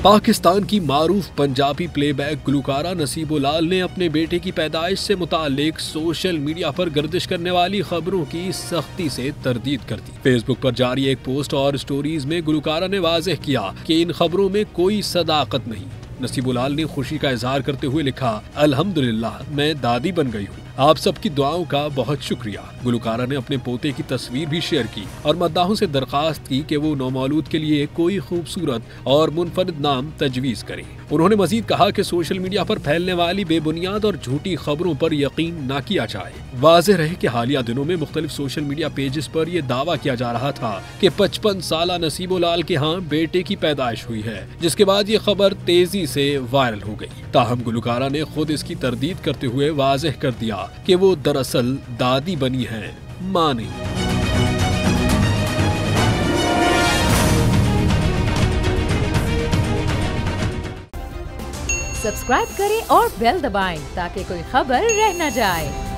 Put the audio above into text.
पाकिस्तान की मारूफ पंजाबी प्लेबैक गुलकारा नसीबो लाल ने अपने बेटे की पैदाइश से मुताल्लिक सोशल मीडिया पर गर्दिश करने वाली खबरों की सख्ती से तरदीद कर दी। फेसबुक पर जारी एक पोस्ट और स्टोरीज में गुलकारा ने वाज़ेह किया कि इन खबरों में कोई सदाकत नहीं। नसीबो लाल ने खुशी का इजहार करते हुए लिखा, अल्हम्दुलिल्लाह मैं दादी बन गई हूँ, आप सबकी दुआओं का बहुत शुक्रिया। गुलकारा ने अपने पोते की तस्वीर भी शेयर की और मद्दाहों से दरखास्त की कि वो नौमौलूद के लिए कोई खूबसूरत और मुनफरिद नाम तजवीज़ करें। उन्होंने मजीद कहा कि सोशल मीडिया पर फैलने वाली बेबुनियाद और झूठी खबरों पर यकीन न किया जाए। वाज़ेह रहे कि हालिया दिनों में मुख्तलिफ सोशल मीडिया पेजेस पर यह दावा किया जा रहा था कि 55 साला नसीबो लाल के यहाँ बेटे की पैदाइश हुई है, जिसके बाद ये खबर तेजी से वायरल हो गई। ताहम गुलकारा ने खुद इसकी तरदीद करते हुए वाज़ेह कर दिया कि वो दरअसल दादी बनी हैं, मां नहीं। सब्सक्राइब करें और बेल दबाएं ताकि कोई खबर रह न जाए।